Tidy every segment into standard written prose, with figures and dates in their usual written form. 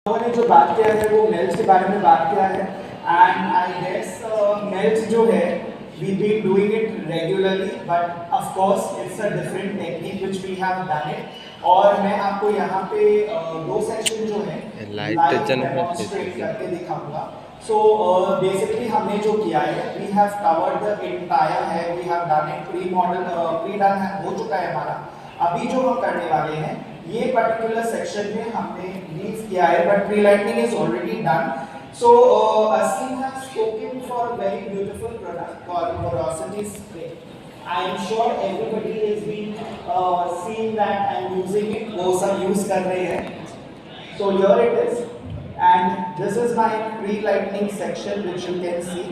उन्होंने जो बात किया है वो मेल्ट के बारे में बात किया है एंड आई गेस मेल्ट जो है we be doing it regularly but of course it's a different technique which we have done it और मैं आपको यहाँ पे दो सेक्शन जो है लाइव डेमोन्स्ट्रेट करके दिखाऊंगा। सो बेसिकली हमने जो किया है we have covered the entire है, we have done it pre done हो चुका है हमारा। अभी जो हम करने वाले हैं ये पर्टिकुलर सेक्शन में हमने लीव किया है but pre lightning is already done. So Asim has spoken for a very beautiful product called porosity spray. I am sure everybody has been seeing that and using it. वो सब use कर रहे हैं। So here it is and this is my pre-lightning section which you can see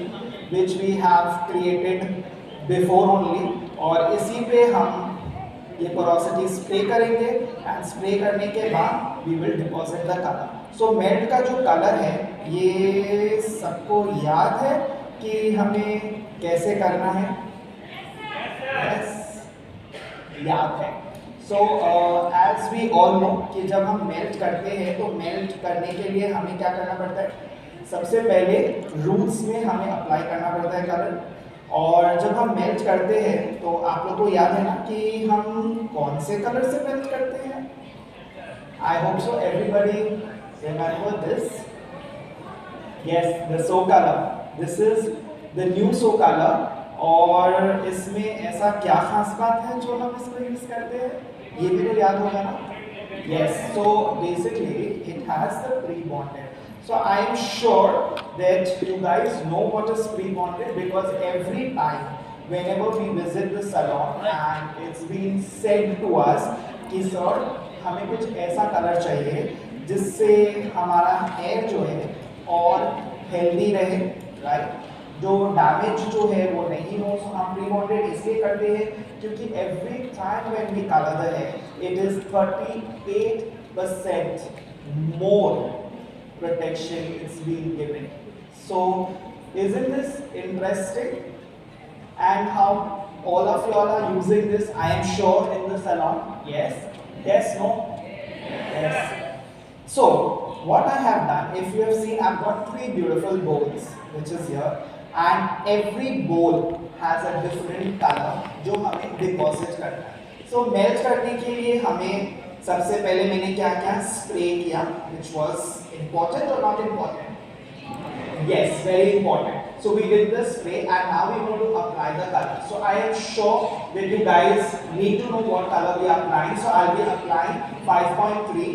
which we have created before only और इसी पे हम ये पोरोसिटी स्प्रे करेंगे एंड स्प्रे करने के बाद we will deposit the colour. So melt का जो कलर है ये सबको याद है कि हमें कैसे करना है? yes, याद है। So as we all know कि जब हम मेल्ट करते हैं तो मेल्ट करने के लिए हमें क्या करना पड़ता है? सबसे पहले रूट्स में हमें अप्लाई करना पड़ता है कलर और जब हम मेल्ट करते हैं तो आप लोग को याद है ना कि हम कौन से कलर से मेल्ट करते हैं? आई hope so everybody remember this. Yes, the so colour, this is the new so colour और इसमें ऐसा क्या खास बात है जो हम इसको यूज करते हैं? ये भी तो याद होगा ना? Yes, so basically it has the pre bonded. So I am sure that you guys know what is pre-bonded because every time whenever we visit the salon and it's been said to us कि sir हमें कुछ ऐसा colour चाहिए जिससे हमारा hair जो है और हेल्दी रहे, राइट? जो डैमेज जो है वो नहीं हो। सो हम प्री बॉन्डेड इसलिए करते हैं क्योंकि every time when we colour the hair it is 38% more protection is being given. So isn't this interesting? And how all of you all are using this, I am sure, in the salon? Yes? Yes? No? Yes. So what I have done, if you have seen, I've got three beautiful bowls which is here and every bowl has a different color जो हमें deposit करना है। So melt करने के लिए हमें सबसे पहले मैंने क्या किया? स्प्रे किया, which was important or not important? Yes, very important. So we did the spray and now we want to apply the color. So I am sure that you guys need to know what color we are applying. So I'll be applying 5.3,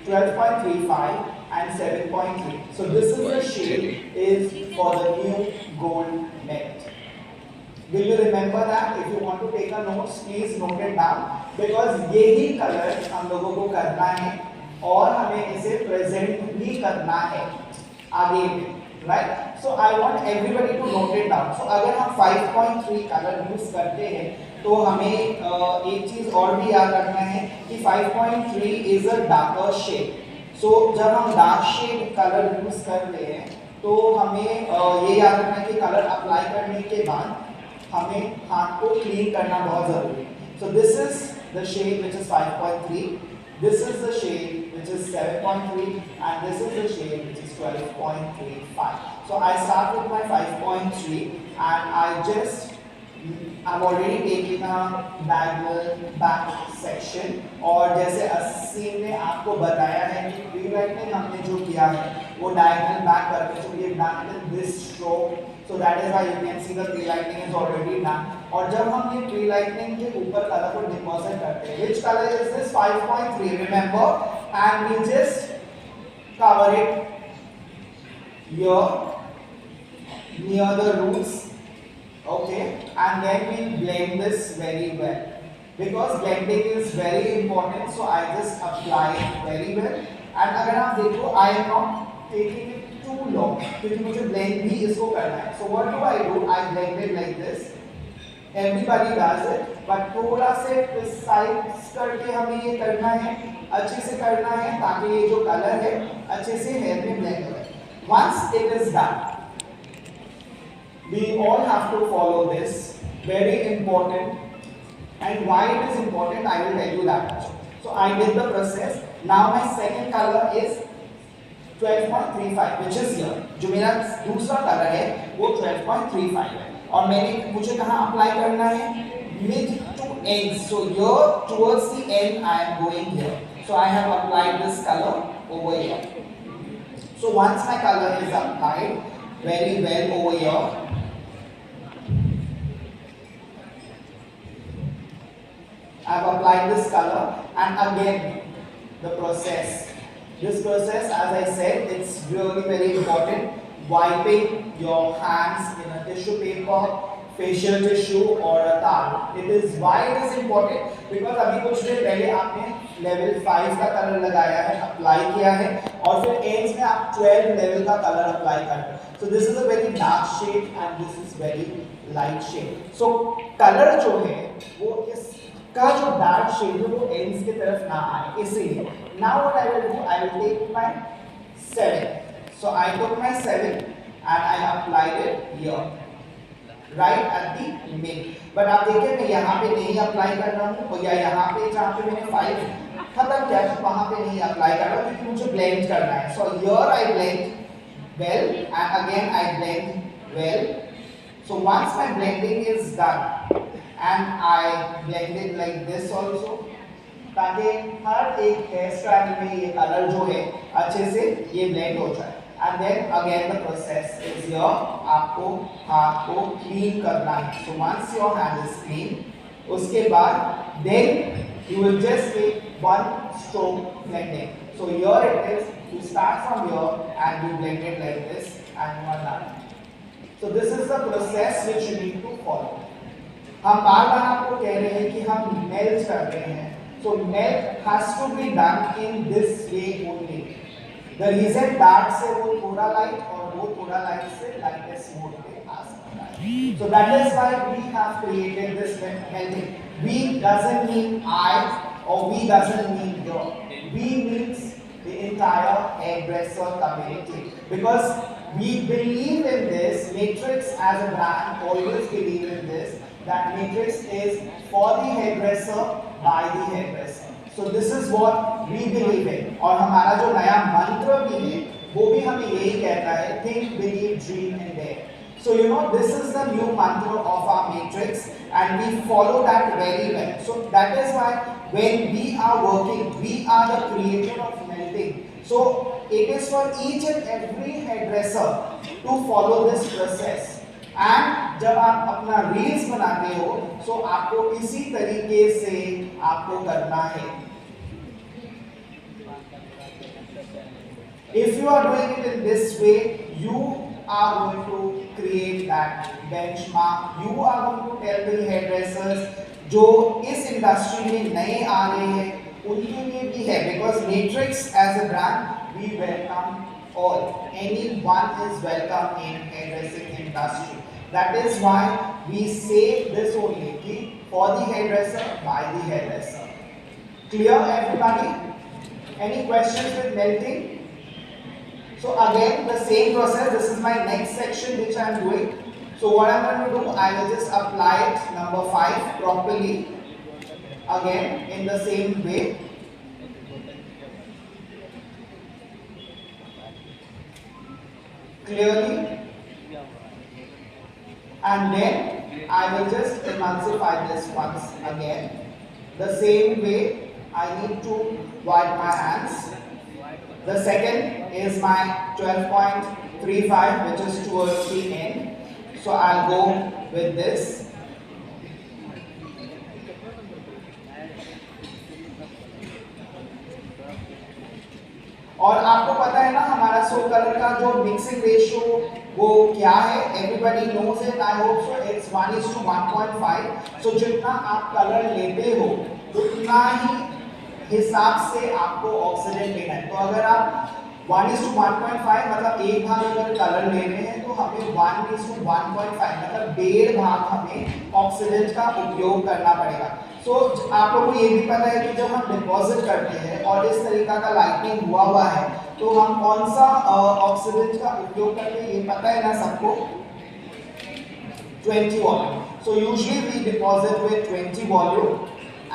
12.35 and 7.3. So this is the shade is for the new gold melt. Will you remember that? If you want to take a notes, please note it down because यही colour हम लोगों को करना है और हमें इसे present भी करना है आगे भी, right? So I want everybody to note it down. सो अगर हम 5.3 कलर यूज करते हैं तो हमें एक चीज और भी याद रखना है कि 5.3 इज अ डार्कर शेड। सो जब हम डार्क शेड कलर यूज कर रहे हैं तो हमें ये याद रखना है कि कलर अप्लाई करने के बाद हमें हाथ को क्लीन करना बहुत जरूरी है। So this is the shade which is 5.3, this is the shade which is 7.3 and this is the shade which is 12.35. So I start with my 5.3 and I've already taken a diagonal back section और जैसे असीम ने आपको बताया है कि pre lightning हमने जो किया है वो डायगोनल बैक करके so we have done it in this stroke. So that is why you can see the pre-lightning is already done. और जब हम ये pre-lightning के ऊपर कलर को डिपॉजिट करते हैं, which color is this? 5.3, remember? And we just cover it here near the roots, okay? And then we blend this very well because blending is very important. So I just apply it very well. And अगर आप देखो, I am not taking it too long क्योंकि मुझे blend भी इसको करना है। So what do? I blend it like this. Everybody does it, but थोड़ा से precise करके हमें ये करना है, अच्छे से करना है ताकि ये जो कलर है अच्छे से हेयर में blend हो। Once it is done, we all have to follow this. Very important. And why it is important, I will tell you that much. So I did the process. Now my second color is 12.35 which is here. जो मेरा दूसरा colour है वो 12.35 है और मैंने मुझे कहाँ अप्लाई करना है? Mid to end. So here towards the end I am going here. So I have applied this color over here. So once my color is applied very well over here, I have applied this color and again the process. This process, as I said, it's really very important. Wiping your hands in a tissue paper, facial tissue or a towel. It is why it is important because अभी कुछ देर पहले आपने level 5 का colour लगाया है, apply किया है और फिर एंड्स में आप 12 लेवल का कलर अप्लाई कर रहे हैं. So this is a very dark shade and this is very light shade. So colour जो है वो इसका जो डार्क शेड है वो एंड्स की तरफ ना आए इसलिए. Now what I will do, I will take my 7. So I took my 7 and I applied it here, right at the mid. But आप देखिए मैं यहाँ पे नहीं अप्लाई कर रहा हूँ या यहाँ पे जहाँ पे मैंने 5 खत्म किया तो वहाँ पे नहीं अप्लाई कर रहा हूँ क्योंकि मुझे ब्लेंड करना है. So here I blend well and again I blend well. So once my blending is done and I blend it like this also, ताकि हर एक हेयर स्टाइल में ये कलर जो है अच्छे से ये ब्लेंड हो जाए. And then again the process is here. आपको हाथ को क्लीन करना है. So once your hand is clean, उसके बाद then you will just take one stroke blending. So here it is. You start from here and you blend it like this and you are done. So this is the process which you need to follow. हम बार-बार आपको कह रहे हैं कि हम melt कर रहे हैं. So melt has to be done in this way only. The reason dark से वो थोड़ा light और वो थोड़ा light से lightest mode पे आ सकता है. So that is why we have created this melting. We doesn't mean I or we doesn't mean you. We means the entire hairdresser community because we believe in this. Matrix as a brand always believe in this. That Matrix is for the hairdresser by the hairdresser. So this is what we believe in. और हमारा जो नया मंत्र भी है वो भी हमें यही कहता है think, believe, dream and dare. So you know this is the new mantra of our Matrix and we follow that very well. So that is why when we are working, we are the creator of melting. So it is for each and every hairdresser to follow this process. And जब आप अपना reels बनाते हो तो आपको इसी तरीके से आपको करना है. If you are doing it in this way, you are going to create that benchmark. You are going to tell the hairdressers जो इस इंडस्ट्री में नए आ रहे हैं उनके लिए भी है because Matrix as a brand we welcome all. Anyone is welcome in hairdressing industry. That is why we say this only कि for the hairdresser by the hairdresser. Clear everybody? Any questions with melting? So again the same process. This is my next section which I am doing. So what I am going to do, I will just apply it number 5 properly again in the same way. Clearly. And then I will just emulsify this once again. The same way I need to wipe my hands. The second is my 12.35 which is towards the end. So I'll go with this. और आपको पता है ना हमारा सो colour का जो mixing ratio वो क्या है? Everybody knows it. I hope so. It's 1:1.5. So जितना आप कलर लेते हो उतना ही हिसाब से आपको ऑक्सीडेंट लेना है. तो अगर आप 1:1.5 मतलब एक भाग अगर कलर ले रहे हैं तो हमें 1:1.5 मतलब 1.5 भाग हमें ऑक्सीडेंट का उपयोग करना पड़ेगा. सो आप लोगों को ये भी पता है कि जब हम डिपॉजिट करते हैं और इस तरीका का लाइटनिंग हुआ है तो हम कौन सा ऑक्सीडेंट का उपयोग करते हैं ये पता है ना सबको? 20 volume. So usually we deposit with 20 volume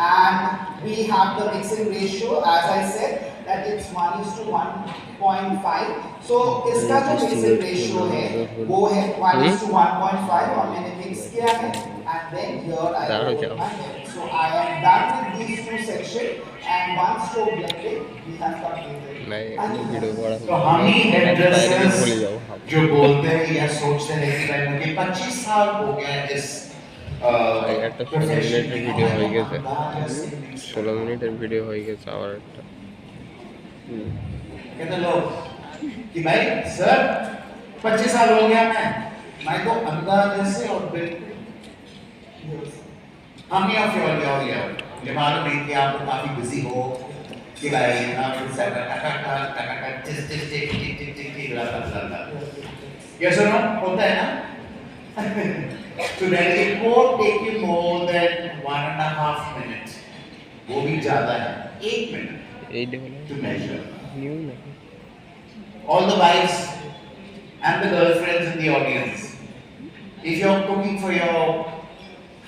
and we have the mixing ratio as I said that it's 1:1.5. So इसका जो मिक्सिंग रेशियो है वो है 1:1.5 और मैंने मिक्स किया है and then here I go with my milk. So I am done with these two sections and one stroke blended we have completed. तो हम ही हेडड्रेसर्स जो बोलते हैं या सोचते हैं कि भाई मुझे 25 साल हो गया इस একটা 16 মিনিটের ভিডিও হয়ে গেছে 16 মিনিটের ভিডিও হয়ে গেছে আবার একটা कहते लोग कि भाई सर 25 साल हो गया मैं तो अंदाजे से और बिल्कुल हम ही ऑफ योर ये मालूम है कि आप काफी बिजी हो कि भाई आप सर टिक यस और नो होता है ना So then it won't take you more than 1.5 minutes. वो भी ज़्यादा है 8 minutes to measure. All the wives and the girlfriends in the audience, if you're cooking for your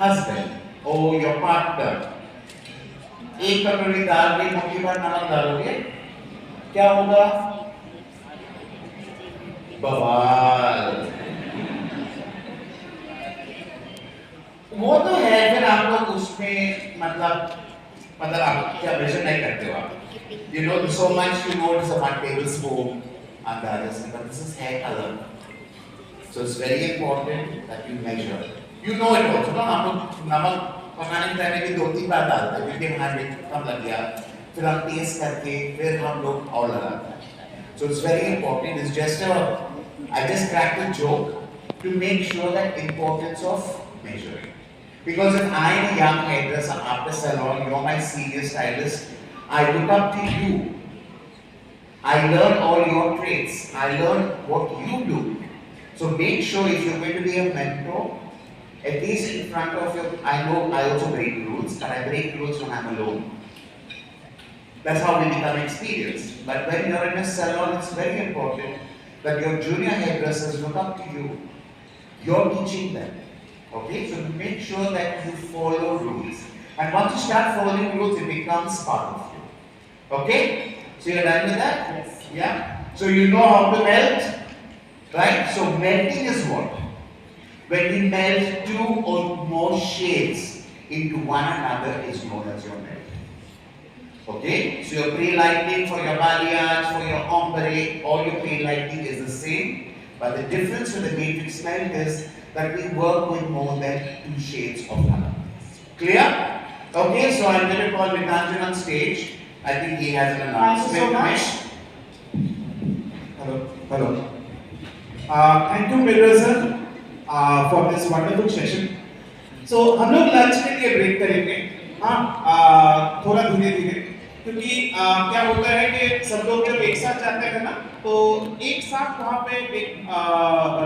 husband or your partner, एक कटोरी दाल में मुट्ठी भर नमक डालोगे, क्या होगा? बवाल। वो तो है फिर आप लोग उसमें मतलब आप क्या मेजर नहीं करते हो आप you know so much you know it's a 1 tablespoon and the others but this is hair color so it's very important that you measure you know it also ना हम लोग नमक पकाने के टाइम में 2-3 बार डालते हैं क्योंकि हमारे में कम लग गया फिर हम टेस्ट करके फिर हम लोग और लगाते हैं so it's very important it's just I just cracked a joke to make sure that importance of measuring. Because if I'm a young hairdresser after salon, you're my senior stylist, I look up to you. I learn all your traits. I learn what you do. So make sure if you're going to be a mentor, at least in front of your, I know I also break rules, but I break rules when I'm alone. That's how we become experienced. But when you're in a salon, it's very important that your junior hairdressers look up to you. You're teaching them. Okay, so make sure that you follow rules. And once you start following rules, it becomes part of you. Okay? So you're done with that? Yes. Yeah? So you know how to melt? Right? So melting is what? When we melt 2 or more shades into one another is known as your melt. Okay? So your pre-lighting for your balayage, for your ombre, all your pre-lighting is the same. But the difference with the matrix melt is that we work with more than 2 shades of color. Clear? Okay, so I'm going to call Vikanjan on stage. I think he has an announcement. Thank you so much. Hello. Thank you, Pedro sir, for this wonderful session. So हम लोग lunch के लिए break करेंगे, हाँ, थोड़ा धीरे-धीरे, क्योंकि क्या होता है कि सब लोग जब एक साथ जाते हैं ना, तो एक साथ वहाँ पे एक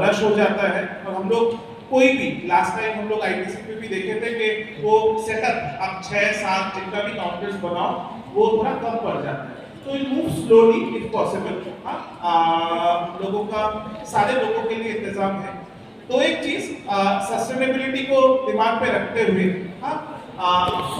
रश हो जाता है और हम लोग कोई भी लास्ट टाइम हम लोग आईटीसी पे भी देखे थे कि वो सेटअप अब 6-7 जिनका भी काउंटर्स बनाओ वो थोड़ा कम पड़ जाता है तो it move slowly if possible लोगों का सारे लोगों के लिए इंतजाम है तो एक चीज सस्टेनेबिलिटी को दिमाग पे रखते हुए